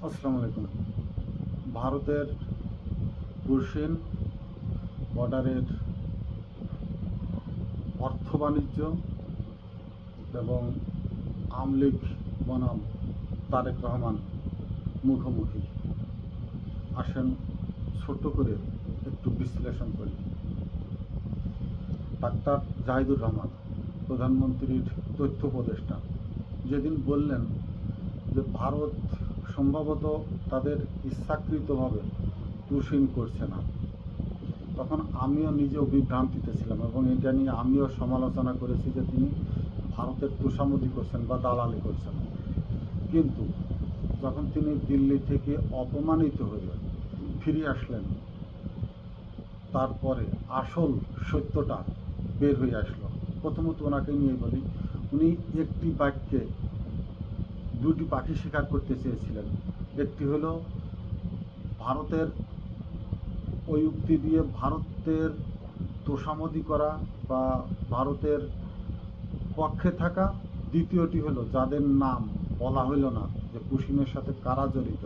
আসসালামু আলাইকুম। ভারতের পুরসেন বর্ডারের অর্থ বাণিজ্য এবং আমলিগ বনাম তারেক রহমান মুখোমুখি। আসেন ছোট্ট করে একটু বিশ্লেষণ করি। ডাক্তার জাহিদুর রহমান, প্রধানমন্ত্রীর তথ্য উপদেষ্টা, যেদিন বললেন যে ভারত সম্ভবত তাদের ইচ্ছাকৃতভাবে পুরসেন করছে না, তখন আমিও নিজেও বিভ্রান্তিতে ছিলাম এবং এটা নিয়ে আমিও সমালোচনা করেছি যে তিনি ভারতের তোষামোদি করছেন বা দালালি করছেন। কিন্তু যখন তিনি দিল্লি থেকে অপমানিত হয়ে ফিরে আসলেন, তারপরে আসল সত্যটা বের হয়ে আসলো। প্রথমত ওনাকে নিয়ে বলি, উনি একটি বাক্যে দুটি পাখি শিকার করতে চেয়েছিলেন। একটি হলো ভারতের ওই উক্তি দিয়ে ভারতের তোষামোদি করা বা ভারতের পক্ষে থাকা। দ্বিতীয়টি হলো যাদের নাম বলা হইল না যে পুশিনের সাথে কারা জড়িত,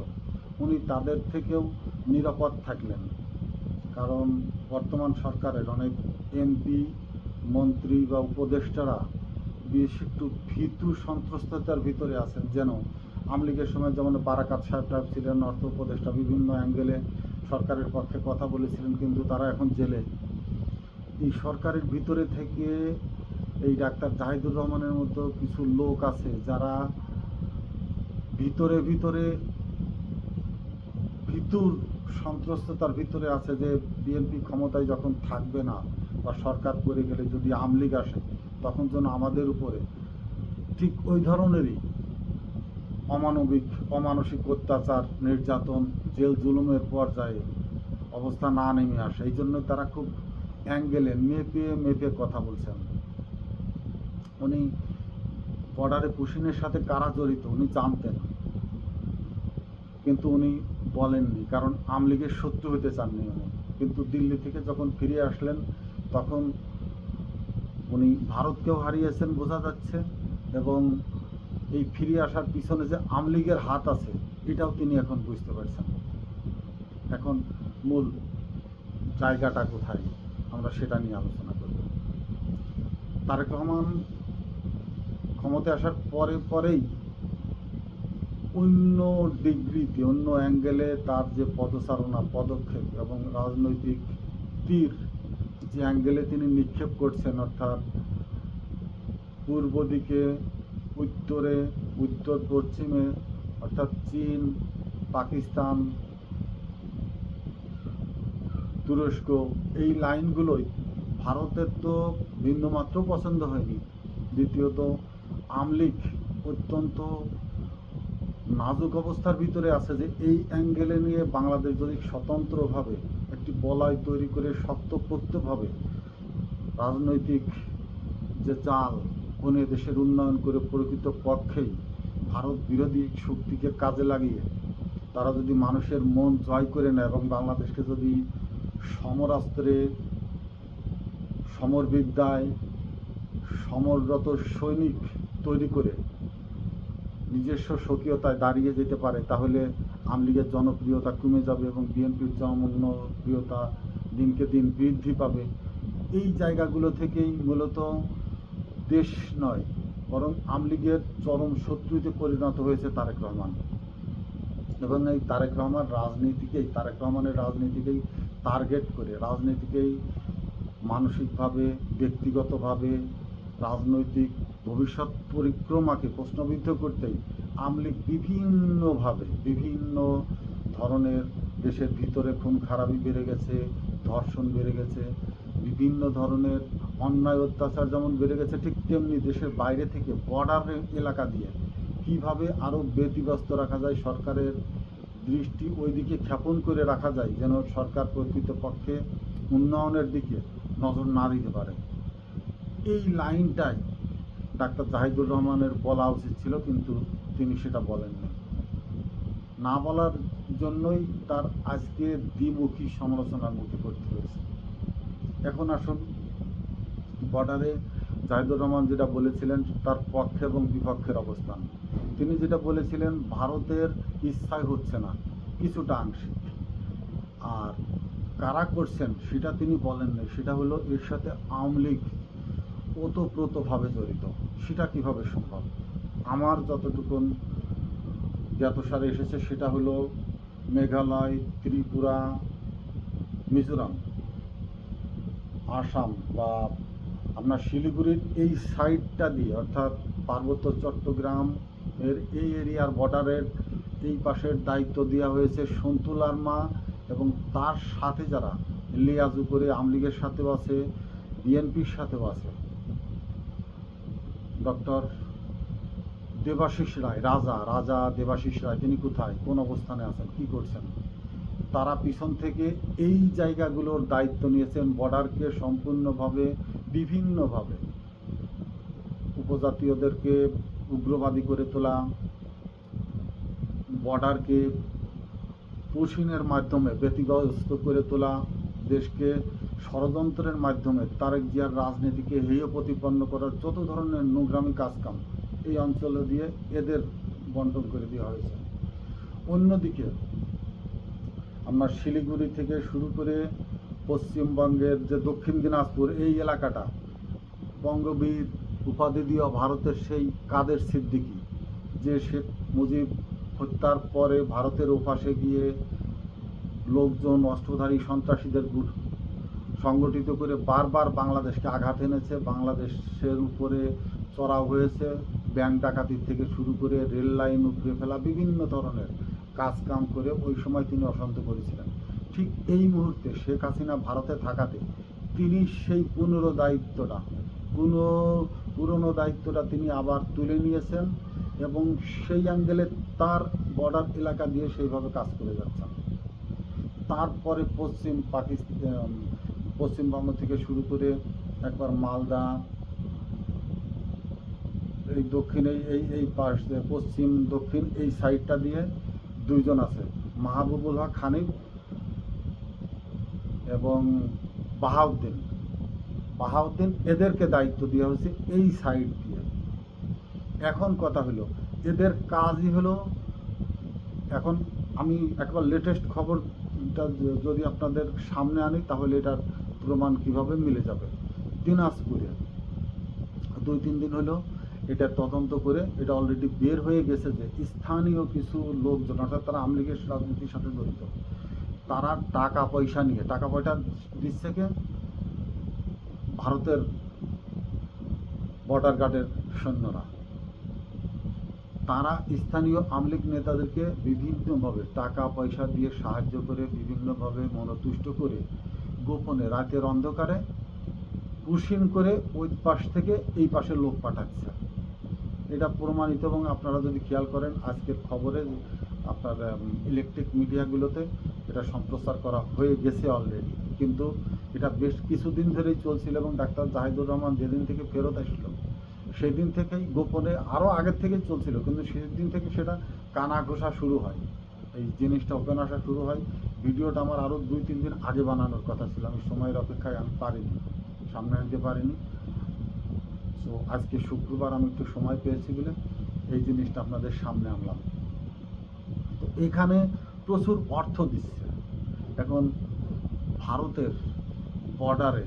উনি তাদের থেকেও নিরাপদ থাকলেন। কারণ বর্তমান সরকারের অনেক এমপি, মন্ত্রী বা উপদেষ্টারা বেশ একটু ভীতু সন্ত্রস্ততার ভিতরে আছেন। যেন আওয়ামী লীগের সময় যেমন বারাকাত সাহেব ছিলেন অর্থ উপদেষ্টা, বিভিন্ন অ্যাঙ্গেলে সরকারের পক্ষে কথা বলেছিলেন, কিন্তু তারা এখন জেলে। এই সরকারের ভিতরে থেকে এই ডাক্তার জাহিদুর রহমানের মতো কিছু লোক আছে যারা ভিতরে ভিতরে ভিতর সন্ত্রস্ততার ভিতরে আছে যে বিএনপি ক্ষমতায় যখন থাকবে না বা সরকার করে গেলে যদি আওয়ামী লীগ আসে, তখন যেন আমাদের উপরে ঠিক ওই ধরনেরই অমানবিক অমানসিক অত্যাচার, নির্যাতন, জেল জুলুমের পর্যায়ে অবস্থা না নেমে আসে। এই জন্য তারা খুব অ্যাঙ্গেলে মেপে মেপে কথা বলছেন। উনি বর্ডারে পুশিনের সাথে কারা জড়িত উনি জানতেন, কিন্তু উনি বলেননি, কারণ আওয়ামী লীগের শত্রু হতে চাননি উনি। কিন্তু দিল্লি থেকে যখন ফিরে আসলেন, তখন উনি ভারতকেও হারিয়েছেন বোঝা যাচ্ছে, এবং এই ফিরে আসার পিছনে যে আওয়ামী লীগের হাত আছে এটাও তিনি এখন বুঝতে পারছেন। এখন মূল জায়গাটা কোথায়, আমরা সেটা নিয়ে আলোচনা করব। তারেক রহমান ক্ষমতায় আসার পরেই অন্য ডিগ্রিতে, অন্য অ্যাঙ্গেলে তার যে পদচারণা, পদক্ষেপ এবং রাজনৈতিক তীর যে অ্যাঙ্গেলে তিনি নিক্ষেপ করছেন, অর্থাৎ পূর্ব দিকে, উত্তরে, উত্তর পশ্চিমে, অর্থাৎ চীন, পাকিস্তান, তুরস্ক, এই লাইনগুলোই ভারতের তো বিন্দুমাত্র পছন্দ হয়নি। দ্বিতীয়ত আওয়ামী লীগ অত্যন্ত নাজুক অবস্থার ভিতরে আছে যে এই অ্যাঙ্গেলে নিয়ে বাংলাদেশ যদি স্বতন্ত্রভাবে একটি বলয় তৈরি করে শক্তপোক্তভাবে রাজনৈতিক যে চাল কোনে দেশের উন্নয়ন করে প্রকৃত পক্ষেই ভারত বিরোধী শক্তিকে কাজে লাগিয়ে তারা যদি মানুষের মন জয় করে নেয় এবং বাংলাদেশকে যদি সমরাস্ত্রে, সমরবিদ্যায় সমররত সৈনিক তৈরি করে নিজস্ব স্বকীয়তায় দাঁড়িয়ে যেতে পারে, তাহলে আওয়ামী লীগের জনপ্রিয়তা কমে যাবে এবং বিএনপির জনপ্রিয়তা দিনকে দিন বৃদ্ধি পাবে। এই জায়গাগুলো থেকেই মূলত দেশ নয়, বরং আওয়ামী লীগের চরম শত্রুতে পরিণত হয়েছে তারেক রহমান। এবং এই তারেক রহমানের রাজনীতিকেই টার্গেট করে, রাজনীতিকেই মানসিকভাবে, ব্যক্তিগতভাবে, রাজনৈতিক ভবিষ্যৎ পরিক্রমাকে প্রশ্নবিদ্ধ করতেই আওয়ামী লীগ বিভিন্নভাবে বিভিন্ন ধরনের, দেশের ভিতরে খুন খারাপি বেড়ে গেছে, ধর্ষণ বেড়ে গেছে, বিভিন্ন ধরনের অন্যায় অত্যাচার যেমন বেড়ে গেছে, ঠিক তেমনি দেশের বাইরে থেকে বর্ডার এলাকা দিয়ে কিভাবে আরও ব্যতিব্যস্ত রাখা যায়, সরকারের দৃষ্টি ওই দিকে ক্ষেপণ করে রাখা যায় যেন সরকার প্রকৃতপক্ষে উন্নয়নের দিকে নজর না দিতে পারে। এই লাইনটাই ডাক্তার জাহিদুর রহমানের বলা উচিত ছিল, কিন্তু তিনি সেটা বলেননি। না বলার জন্যই তার আজকে দ্বিমুখী সমালোচনার মুখে পড়তে হয়েছে। এখন আসুন, বর্ডারে জাহিদুর রহমান যেটা বলেছিলেন তার পক্ষে এবং বিপক্ষের অবস্থান। তিনি যেটা বলেছিলেন ভারতের ইচ্ছায় হচ্ছে না, কিছুটা আংশিক। আর কারা করছেন সেটা তিনি বলেননি, সেটা হলো এর সাথে আওয়ামী লীগ ওতপ্রোতভাবে জড়িত। সেটা কিভাবে সম্ভব? আমার যতটুকু জ্ঞাতসারে এসেছে সেটা হলো মেঘালয়, ত্রিপুরা, মিজোরাম, আসাম বা আপনার শিলিগুড়ির এই সাইডটা দিয়ে, অর্থাৎ পার্বত্য চট্টগ্রাম এর এই এরিয়ার বর্ডারের এই পাশের দায়িত্ব দেওয়া হয়েছে সন্তু লারমা এবং তার সাথে যারা লিয়াজু করে আওয়ামী লীগের সাথেও আছে, বিএনপির সাথেও আছে, ডক্টর দেবাশিস রায়, রাজা দেবাশিস রায়, তিনি কোথায়, কোন অবস্থানে আছেন, কি করছেন? তারা পিছন থেকে এই জায়গাগুলোর দায়িত্ব নিয়েছেন, বর্ডারকে সম্পূর্ণভাবে বিভিন্নভাবে উপজাতীয়দেরকে উগ্রবাদী করে তোলা, বর্ডারকে পুশিনের মাধ্যমে ব্যতিগ্রস্ত করে তোলা, দেশকে ষড়যন্ত্রের মাধ্যমে তারেক জিয়ার রাজনীতিকে হেয় প্রতিপন্ন করার যত ধরনের নোংরামি কাজকাম এই অঞ্চলে দিয়ে এদের বন্টন করে দেওয়া হয়েছে। অন্যদিকে আপনার শিলিগুড়ি থেকে শুরু করে পশ্চিমবঙ্গের যে দক্ষিণ দিনাজপুর এই এলাকাটা, বঙ্গবীর উপাধি দেওয়া ভারতের সেই কাদের সিদ্দিকী, যে শেখ মুজিব হত্যার পরে ভারতের ওপাশে গিয়ে লোকজন অস্ত্রধারী সন্ত্রাসীদের সংগঠিত করে বারবার বাংলাদেশকে আঘাত এনেছে, বাংলাদেশের উপরে চড়াও হয়েছে, ব্যাংক ডাকাতির থেকে শুরু করে রেল লাইন উপড়ে ফেলা, বিভিন্ন ধরনের কাজকাম করে ওই সময় তিনি অশান্ত করেছিলেন। ঠিক এই মুহূর্তে শেখ হাসিনা ভারতে থাকাতে তিনি সেই পুরনো দায়িত্বটা তিনি আবার তুলে নিয়েছেন এবং সেই অ্যাঙ্গেলে তার বর্ডার এলাকা দিয়ে সেইভাবে কাজ করে যাচ্ছেন। তারপরে পশ্চিমবঙ্গ থেকে শুরু করে একবার মালদা, এই দক্ষিণ এই পাশ পশ্চিম দক্ষিণ এই সাইডটা দিয়ে দুইজন আছে, মাহবুবুল হক হানিফ এবং বাহাউদ্দিন, এদেরকে দায়িত্ব দেওয়া হয়েছে এই সাইড দিয়ে। এখন কথা হলো এদের কাজই হলো, এখন আমি একবার লেটেস্ট খবরটা যদি আপনাদের সামনে আনি তাহলে এটার প্রমাণ কিভাবে মিলে যাবে। দিনাজপুরে 2-3 দিন হলো এটা তদন্ত করে এটা অলরেডি বের হয়ে গেছে যে স্থানীয় কিছু লোকজন, অর্থাৎ তারা আওয়ামী লীগের রাজনীতির সাথে জড়িত, তারা টাকা পয়সা দিচ্ছে কে? ভারতের বর্ডার গার্ডের সৈন্যরা। তারা স্থানীয় আওয়ামী লীগ নেতাদেরকে বিভিন্নভাবে টাকা পয়সা দিয়ে সাহায্য করে, বিভিন্নভাবে মনোতুষ্ট করে গোপনে রাতের অন্ধকারে পুশিন করে ওই পাশ থেকে এই পাশে লোক পাঠাচ্ছে। এটা প্রমাণিত এবং আপনারা যদি খেয়াল করেন আজকের খবরে আপনার ইলেকট্রিক মিডিয়াগুলোতে এটা সম্প্রচার করা হয়ে গেছে অলরেডি, কিন্তু এটা বেশ কিছুদিন ধরেই চলছিল এবং ডাক্তার জাহিদুর রহমান যেদিন থেকে ফেরত আসলো সেই দিন থেকেই গোপনে, আরও আগের থেকেই চলছিল, কিন্তু সেদিন থেকে সেটা কানা ঘোষা শুরু হয়, এই জিনিসটা ওপেন আসা শুরু হয়। ভিডিওটা আমার আরও 2-3 দিন আগে বানানোর কথা ছিল, আমি সময়ের অপেক্ষায় আমি পারিনি, সামনে আনতে পারিনি। তো আজকে শুক্রবার আমি একটু সময় পেয়েছি বলে এই জিনিসটা আপনাদের সামনে আনলাম। তো এখানে প্রচুর অর্থ দিচ্ছে। এখন ভারতের বর্ডারে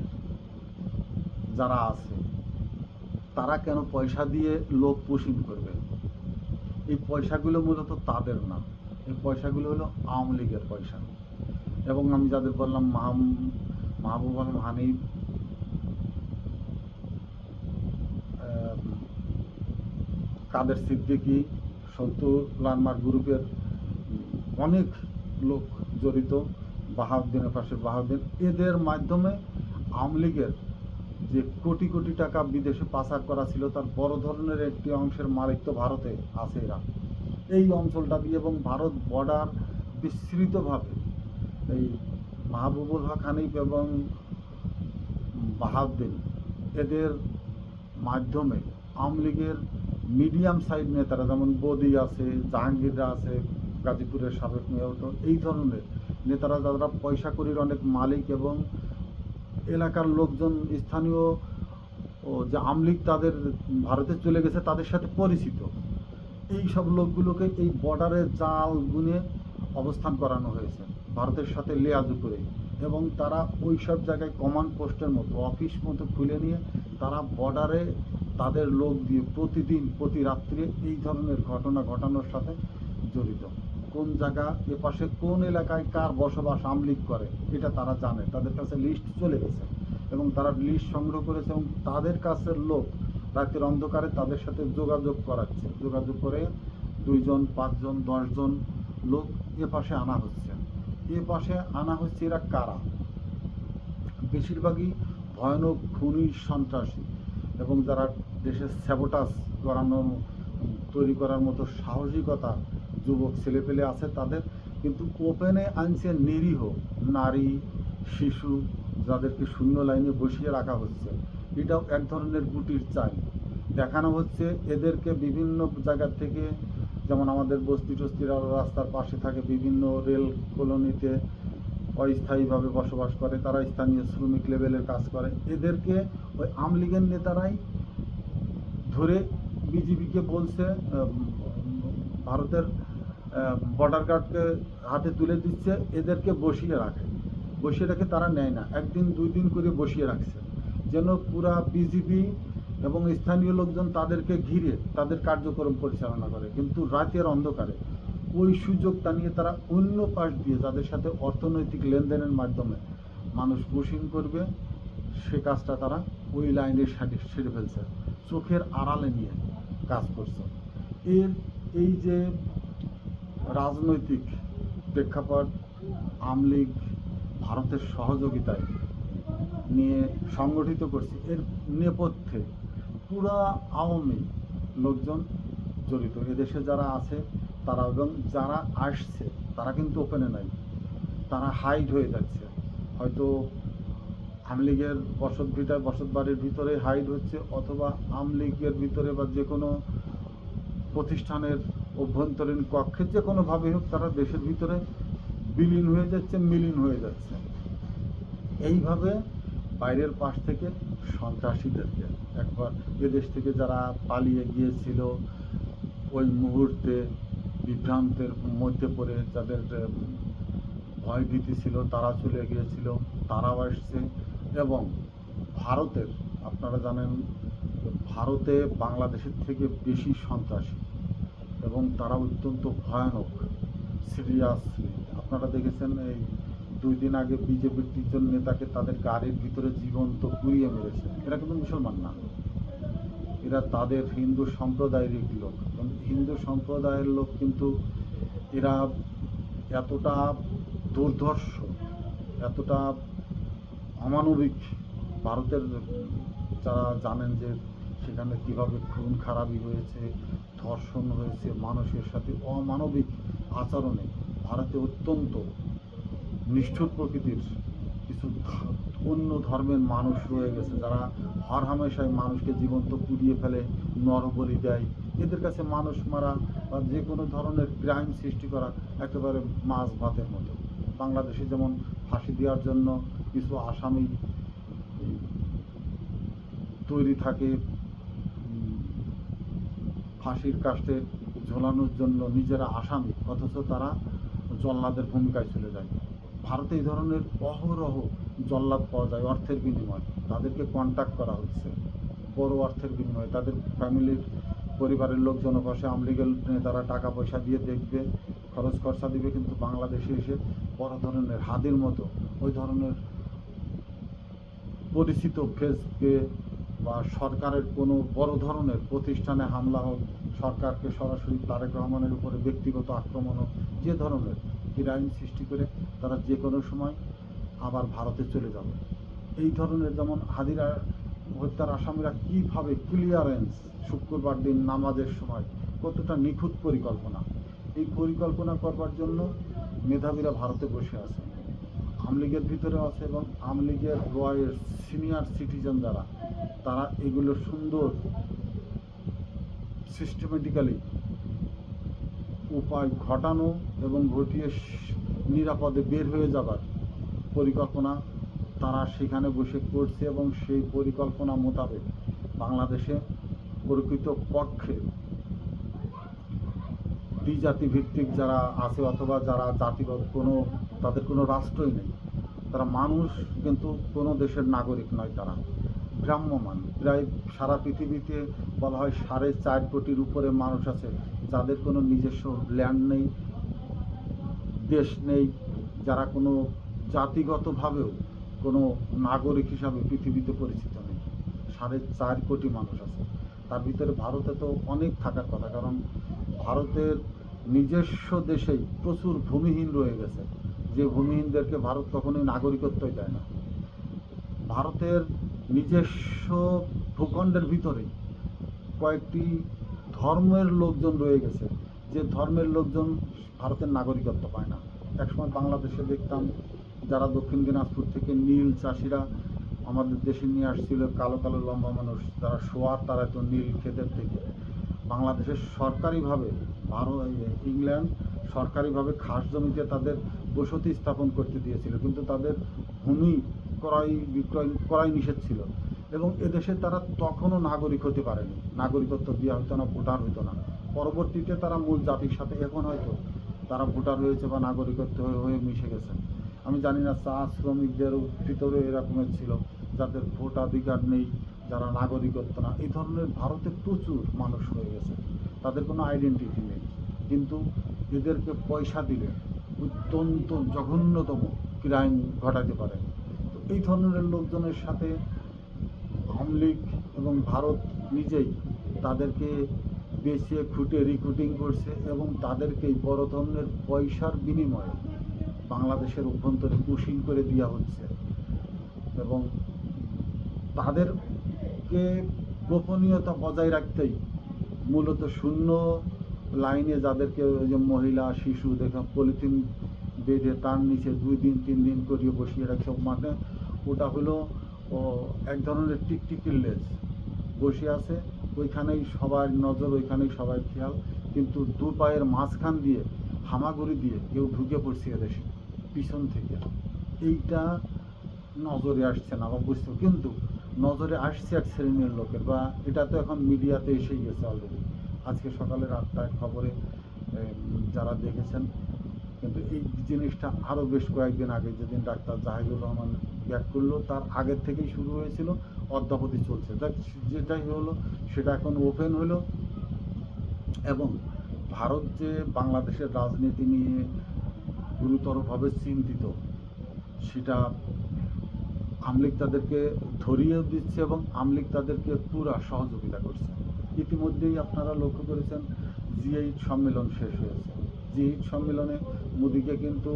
যারা আছে তারা কেন পয়সা দিয়ে লোক পুশিং করবে? এই পয়সাগুলো মূলত তাদের না, এই পয়সাগুলো হলো আওয়ামী লীগের পয়সা। এবং আমি যাদের বললাম মাহবুব আলম হানিফ, কাদের সিদ্দিকী, সন্তু লারমার গ্রুপের অনেক লোক জড়িত, বাহাউদ্দিনের পাশে বাহাউদ্দিন, এদের মাধ্যমে আওয়ামী লীগের যে কোটি কোটি টাকা বিদেশে পাচার করা ছিল তার বড় ধরনের একটি অংশের মালিক তো ভারতে আছে এরা। এই অঞ্চলটা দিয়ে এবং ভারত বর্ডার বিস্তৃতভাবে এই মাহবুবুল হক হানিফ এবং বাহাউদ্দিন এদের মাধ্যমে আওয়ামী লীগের মিডিয়াম সাইড নেতারা, যেমন বদি আছে, জাহাঙ্গীররা আছে, গাজীপুরের সাবেক মেয়র, এই ধরনের নেতারা যারা পয়সা কড়ির অনেক মালিক এবং এলাকার লোকজন স্থানীয় যে আওয়ামী লীগ তাদের ভারতে চলে গেছে তাদের সাথে পরিচিত, এই সব লোকগুলোকে এই বর্ডারে জাল বুনে অবস্থান করানো হয়েছে ভারতের সাথে লেয়াজু করে, এবং তারা ওই সব জায়গায় কমান্ড পোস্টের মতো অফিস মতো খুলে নিয়ে তারা বর্ডারে তাদের লোক দিয়ে প্রতিদিন প্রতি রাত্রে এই ধরনের ঘটনা ঘটানোর সাথে জড়িত। কোন জায়গা এপাশে কোন এলাকায় কার বসবাস আমলিক করে এটা তারা জানে, তাদের কাছে লিস্ট চলে গেছে এবং তারা লিস্ট সংগ্রহ করেছে এবং তাদের কাছের লোক রাতের অন্ধকারে তাদের সাথে যোগাযোগ করাচ্ছে, যোগাযোগ করে 2 জন 5 জন 10 জন লোক এপাশে আনা হচ্ছে। এপাশে আনা হচ্ছে এরা কারা? বেশিরভাগই ভয়ানক খুনি সন্ত্রাসী এবং যারা দেশের স্যাবোটাজ তৈরি করার মতো সাহসিকতা যুবক ছেলেপেলে আছে তাদের, কিন্তু ওপেনে আনছে নিরীহ নারী শিশু যাদেরকে শূন্য লাইনে বসিয়ে রাখা হচ্ছে। এটাও এক ধরনের গুটির চাল দেখানো হচ্ছে। এদেরকে বিভিন্ন জায়গা থেকে, যেমন আমাদের বস্তি টস্তির রাস্তার পাশে থাকে, বিভিন্ন রেল কলোনিতে অস্থায়ীভাবে বসবাস করে, তারা স্থানীয় শ্রমিক লেভেলের কাজ করে। এদেরকে ওই আমলিগের নেতারাই ধরে বিজিবিকে বলছে, ভারতের বর্ডার গার্ডকে হাতে তুলে দিচ্ছে, এদেরকে বসিয়ে রেখে তারা নেয় না, 1 দিন 2 দিন করে বসিয়ে রাখছে যেন পুরা বিজিবি এবং স্থানীয় লোকজন তাদেরকে ঘিরে তাদের কার্যক্রম পরিচালনা করে। কিন্তু রাতের অন্ধকারে ওই সুযোগটা নিয়ে তারা অন্য পাশ দিয়ে যাদের সাথে অর্থনৈতিক লেনদেনের মাধ্যমে মানুষ পুশিং করবে, সে কাজটা তারা ওই লাইনে সেরে ফেলছে, চোখের আড়ালে নিয়ে কাজ করছে। এই যে রাজনৈতিক প্রেক্ষাপট আমলিগ ভারতের সহযোগিতায় নিয়ে সংগঠিত করছে, এর নেপথ্যে পুরা আওয়ামী লোকজন জড়িত। এদেশে যারা আছে তারা এবং যারা আসছে তারা কিন্তু ওপেনে নাই, তারা হাইড হয়ে যাচ্ছে। হয়তো আমলিগের বসত বাড়ির ভিতরে হাইড হচ্ছে, অথবা আমলিগের ভিতরে বা যে কোনো প্রতিষ্ঠানের অভ্যন্তরীণ কক্ষে যে কোনোভাবে হোক তারা দেশের ভিতরে বিলীন হয়ে যাচ্ছে, মিলীন হয়ে যাচ্ছে। এইভাবে বাইরের পাশ থেকে সন্ত্রাসীদেরকে একবার এদেশ থেকে যারা পালিয়ে গিয়েছিল ওই মুহূর্তে বিভ্রান্তের মধ্যে পড়ে, যাদের ভয়ভীতি ছিল তারা চলে গিয়েছিল, তারাও আসছে। এবং ভারতের, আপনারা জানেন ভারতে বাংলাদেশের থেকে বেশি সন্ত্রাসী এবং তারা অত্যন্ত ভয়ানক সিরিয়াসলি। আপনারা দেখেছেন এই 2 দিন আগে বিজেপির 3 জন নেতাকে তাদের গাড়ির ভিতরে জীবন্ত পুড়িয়ে মেরেছে। এরা কিন্তু মুসলমান না, এরা তাদের হিন্দু সম্প্রদায়ের লোক। হিন্দু সম্প্রদায়ের লোক কিন্তু এরা এতটা দুর্ধর্ষ, এতটা অমানবিক। ভারতের যারা জানেন যে সেখানে কীভাবে খুন খারাপি হয়েছে, ধর্ষণ হয়েছে, মানুষের সাথে অমানবিক আচরণে ভারতে অত্যন্ত নিষ্ঠুর প্রকৃতির কিছু অন্য ধর্মের মানুষ রয়ে গেছে, যারা হরহামেশাই মানুষকে জীবন্ত পুড়িয়ে ফেলে, নরবলি দেয়। এদের কাছে মানুষ মারা বা যে কোনো ধরনের ক্রাইম সৃষ্টি করা একেবারে মাছ ভাতের মতো। বাংলাদেশে যেমন ফাঁসি দেওয়ার জন্য কিছু আসামি তৈরি থাকে, ফাঁসির কাস্টে ঝোলানোর জন্য নিজেরা আসামি, অথচ তারা জল্লাদের ভূমিকায় চলে যায়। ভারতে এই ধরনের অহরহ জল্লাদ পাওয়া যায় অর্থের বিনিময়ে। তাদেরকে কন্ট্যাক্ট করা হচ্ছে বড় অর্থের বিনিময়ে। তাদের ফ্যামিলির পরিবারের লোকজন পাশে আমলিগেল তারা টাকা পয়সা দিয়ে দেখবে, খরচ খরচা দিবে, কিন্তু বাংলাদেশে এসে বড় ধরনের হাদির মতো ওই ধরনের পরিচিত ফেসকে বা সরকারের কোনো বড় ধরনের প্রতিষ্ঠানে হামলা হোক, সরকারকে সরাসরি তারেক রহমানের উপরে ব্যক্তিগত আক্রমণ হোক, যে ধরনের ক্রাইম সৃষ্টি করে তারা যে কোনো সময় আবার ভারতে চলে যাবে। এই ধরনের যেমন হাদিরা হত্যার আসামিরা কীভাবে ক্লিয়ারেন্স শুক্রবার দিন নামাজের সময়, কতটা নিখুঁত পরিকল্পনা। এই পরিকল্পনা করবার জন্য মেধাবীরা ভারতে বসে আছে, আমলিগের ভিতরে আছে, এবং আমলিগের রয়ের সিনিয়র সিটিজেন যারা, তারা এগুলো সুন্দর সিস্টেমেটিক্যালি উপায় ঘটানো এবং ঘটিয়ে নিরাপদে বের হয়ে যাবার পরিকল্পনা তারা সেখানে বসে করছে। এবং সেই পরিকল্পনা মোতাবেক বাংলাদেশে প্রকৃত পক্ষে দ্বিজাতি ভিত্তিক যারা আছে অথবা যারা জাতিগত কোনো তাদের কোনো রাষ্ট্রই নেই, তারা মানুষ কিন্তু কোনো দেশের নাগরিক নয়, তারা ভ্রাম্যমান। প্রায় সারা পৃথিবীতে বলা হয় 4.5 কোটির উপরে মানুষ আছে যাদের কোনো নিজস্ব ল্যান্ড নেই, দেশ নেই, যারা কোনো জাতিগতভাবেও কোনো নাগরিক হিসাবে পৃথিবীতে পরিচিত নেই। 4.5 কোটি মানুষ আছে। তার ভিতরে ভারতে তো অনেক থাকার কথা, কারণ ভারতের নিজস্ব দেশেই প্রচুর ভূমিহীন রয়ে গেছে, যে ভূমিহীনদেরকে ভারত কখনোই নাগরিকত্বই দেয় না। ভারতের নিজস্ব ভূখণ্ডের ভিতরেই কয়েকটি ধর্মের লোকজন রয়ে গেছে, যে ধর্মের লোকজন ভারতের নাগরিকত্ব পায় না। একসময় বাংলাদেশে দেখতাম যারা দক্ষিণ দিনাজপুর থেকে নীল চাষিরা আমাদের দেশে নিয়ে আসছিল, কালো কালো লম্বা মানুষ, যারা শোয়ার তারা তো নীল ক্ষেতের থেকে বাংলাদেশের সরকারিভাবে ইংল্যান্ড সরকারিভাবে খাস জমিতে তাদের বসতি স্থাপন করতে দিয়েছিল, কিন্তু তাদের ভূমি ক্রয় বিক্রয় করাই নিষেধ ছিল, এবং এদেশে তারা তখনও নাগরিক হতে পারেনি, নাগরিকত্ব দেওয়া হতো না, ভোটার হতো না। পরবর্তীতে তারা মূল জাতির সাথে এখন হয়তো তারা ভোটার হয়েছে বা নাগরিকত্ব হয়ে মিশে গেছে। আমি জানি না চা শ্রমিকদের ভিতরে এরকমের ছিল যাদের ভোটাধিকার নেই, যারা নাগরিকত্ব না, এই ধরনের ভারতে প্রচুর মানুষ হয়ে গেছে, তাদের কোনো আইডেন্টিটি নেই, কিন্তু এদেরকে পয়সা দিলে অত্যন্ত জঘন্যতম ক্রাইম ঘটাতে পারে। তো এই ধরনের লোকজনের সাথে আওয়ামী লীগ এবং ভারত নিজেই তাদেরকে বেছে খুঁটে রিক্রুটিং করছে, এবং তাদেরকেই বড় ধরনের পয়সার বিনিময়ে বাংলাদেশের অভ্যন্তরে পুশিং করে দেওয়া হচ্ছে, এবং তাদেরকে গোপনীয়তা বজায় রাখতেই মূলত শূন্য লাইনে যাদেরকে ওই যে মহিলা শিশু দেখা পলিথিন বেঁধে তার নিচে 2 দিন 3 দিন করিয়ে বসিয়ে রাখছে, মানে ওটা হলো এক ধরনের টিকটিকির লেজ বসে আছে, ওইখানেই সবার নজর, ওইখানেই সবার খেয়াল, কিন্তু 2 পায়ের মাঝখান দিয়ে হামাগুড়ি দিয়ে কেউ ঢুকে পড়ছে এদেশে পিছন থেকে। এইটা নজরে আসছে না বা বুঝতে, কিন্তু নজরে আসছে এক শ্রেণীর লোকের, বা এটা তো এখন মিডিয়াতে এসেই গেছে অলরেডি। আজকে সকালের 8টায় খবরে যারা দেখেছেন, কিন্তু এই জিনিসটা আরও বেশ কয়েকদিন আগে, যেদিন ডাক্তার জাহিদুর রহমান ব্যাক করলো তার আগের থেকেই শুরু হয়েছিল, অদ্যাবধি চলছে। যেটাই হলো সেটা এখন ওপেন হলো, এবং ভারত যে বাংলাদেশের রাজনীতি নিয়ে গুরুতরভাবে চিন্তিত সেটা আওয়ামী লীগ তাদেরকে ধরিয়ে দিচ্ছে, এবং আওয়ামী লীগ তাদেরকে পুরা সহযোগিতা করছে। ইতিমধ্যেই আপনারা লক্ষ্য করেছেন G8 সম্মেলন শেষ হয়েছে। G8 সম্মেলনে মোদিকে কিন্তু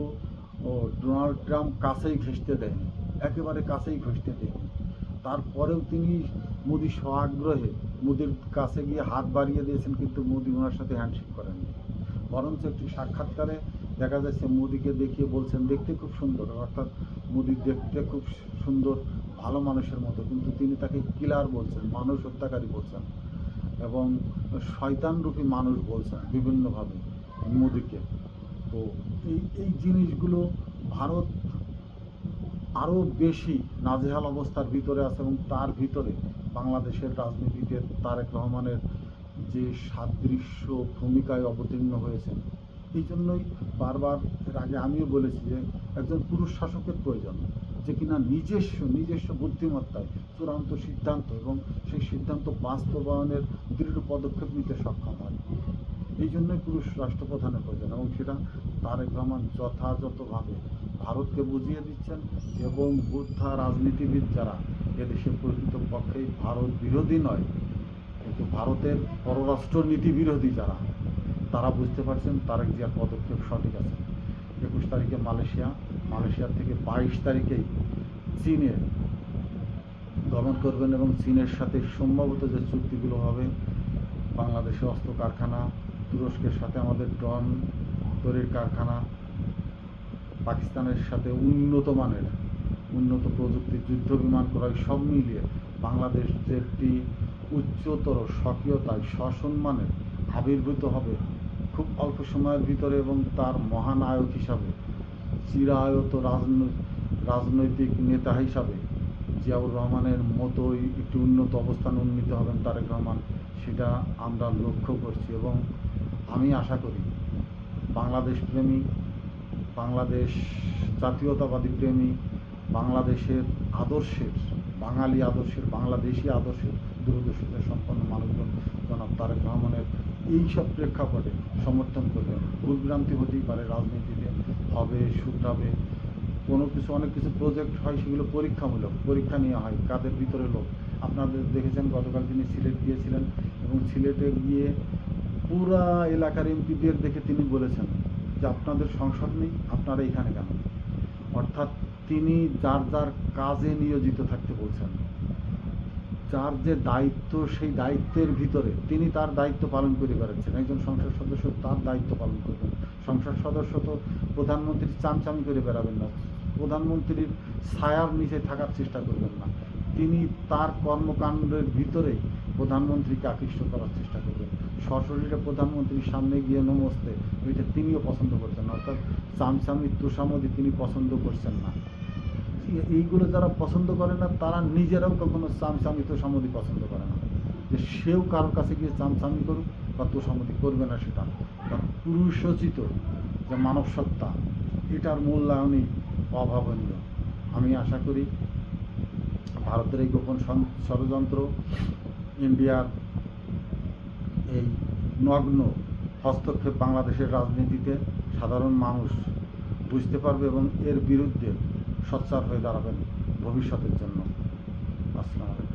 ডোনাল্ড ট্রাম্প কাছেই ঘেঁষতে দেয়নি, একেবারে কাছেই ঘেঁষতে দেয়নি। তারপরেও তিনি মোদি স্বআগ্রহে মোদির কাছে গিয়ে হাত বাড়িয়ে দিয়েছেন, কিন্তু মোদি ওনার সাথে হ্যান্ডশেক করেননি। বরঞ্চ একটি সাক্ষাৎকারে দেখা যাচ্ছে মোদিকে দেখিয়ে বলছেন দেখতে খুব সুন্দর, অর্থাৎ মোদি দেখতে খুব সুন্দর, ভালো মানুষের মতো, কিন্তু তিনি তাকে কিলার বলছেন, মানুষ হত্যাকারী বলছেন, এবং শয়তানরূপী মানুষ বলছেন বিভিন্নভাবে মোদিকে। তো এই জিনিসগুলো ভারত আরও বেশি নাজেহাল অবস্থার ভিতরে আছে, এবং তার ভিতরে বাংলাদেশের রাজনীতিতে তারেক রহমানের যে সাদৃশ্য ভূমিকায় অবতীর্ণ হয়েছেন। এই জন্যই বারবার এর আগে আমিও বলেছি যে একজন পুরুষ শাসকের প্রয়োজন, যে কিনা নিজস্ব বুদ্ধিমত্তায় চূড়ান্ত সিদ্ধান্ত এবং সেই সিদ্ধান্ত বাস্তবায়নের দৃঢ় পদক্ষেপ নিতে সক্ষম হয়। এই জন্যই পুরুষ রাষ্ট্রপ্রধানের প্রয়োজন, এবং সেটা তারেক রহমান যথাযথভাবে ভারতকে বুঝিয়ে দিচ্ছেন, এবং বুদ্ধা রাজনীতিবিদ যারা এদেশে প্রকৃতপক্ষেই ভারত বিরোধী নয়, কিন্তু ভারতের পররাষ্ট্র নীতি বিরোধী যারা, তারা বুঝতে পারছেন তারেক জিয়ার পদক্ষেপ সঠিক আছে। 21 তারিখে মালয়েশিয়ার থেকে 22 তারিখেই চীনে গমন করবেন, এবং চীনের সাথে সম্ভবত যে চুক্তিগুলো হবে, বাংলাদেশে অস্ত্র কারখানা, তুরস্কের সাথে আমাদের ড্রোন তৈরির কারখানা, পাকিস্তানের সাথে উন্নত প্রযুক্তির যুদ্ধ বিমান ক্রয়, সব মিলিয়ে বাংলাদেশ যে একটি উচ্চতর স্বকীয়তায় সসম্মানে আবির্ভূত হবে খুব অল্প সময়ের ভিতরে, এবং তার মহানায়ক হিসাবে চিরায়ত রাজনৈতিক নেতা হিসাবে জিয়াউর রহমানের মতোই একটি উন্নত অবস্থান উন্নীত হবেন তারেক রহমান, সেটা আমরা লক্ষ্য করছি, এবং আমি আশা করি বাংলাদেশ প্রেমী, বাংলাদেশ জাতীয়তাবাদী প্রেমী, বাংলাদেশের আদর্শের, বাঙালি আদর্শের, বাংলাদেশি আদর্শের দূরদর্শিতা সম্পন্ন মানুষজন জনাব তারেক রহমানের এইসব প্রেক্ষাপটে সমর্থন করবেন। ভুলভ্রান্তি হতেই পারে, রাজনীতিতে হবে, শুধরাবে, কোনো কিছু, অনেক কিছু প্রজেক্ট হয়, সেগুলো পরীক্ষামূলক, পরীক্ষা নেওয়া হয় কাদের ভিতরে লোক। আপনাদের দেখেছেন গতকাল তিনি সিলেট গিয়েছিলেন এবং সিলেটে গিয়ে পুরা এলাকার এমপিদের দেখে তিনি বলেছেন যে আপনাদের সংসদ নেই, আপনারা এখানে কেন। অর্থাৎ তিনি যার যার কাজে নিয়োজিত থাকতে বলছেন, যার যে দায়িত্ব সেই দায়িত্বের ভিতরে তিনি তার দায়িত্ব পালন করে বেড়াচ্ছেন। একজন সংসদ সদস্য তার দায়িত্ব পালন করবেন। সংসদ সদস্য তো প্রধানমন্ত্রীর চামচামি করে বেড়াবেন না, প্রধানমন্ত্রীর ছায়ার নিচে থাকার চেষ্টা করবেন না। তিনি তার কর্মকাণ্ডের ভিতরেই প্রধানমন্ত্রীকে আকৃষ্ট করার চেষ্টা করবেন। সশরীরে প্রধানমন্ত্রীর সামনে গিয়ে নমস্তে, এটা তিনিও পছন্দ করছেন না। অর্থাৎ চামচামি তোষামদি তিনি পছন্দ করছেন না। এইগুলো যারা পছন্দ করে না তারা নিজেরাও কখনো চামচামি তোষামদি পছন্দ করে না, যে সেও কারোর কাছে গিয়ে চামচামি করুক বা তোষামদি করবে না, সেটা তার পুরুষোচিত যে মানব সত্তা, এটার মূল্যায়নই অভাবনীয়। আমি আশা করি ভারতের এই গোপন ষড়যন্ত্র, ইন্ডিয়ার এই নগ্ন হস্তক্ষেপ বাংলাদেশের রাজনীতিতে সাধারণ মানুষ বুঝতে পারবে এবং এর বিরুদ্ধে সোচ্চার হয়ে দাঁড়াবেন ভবিষ্যতের জন্য। আসসালামু আলাইকুম।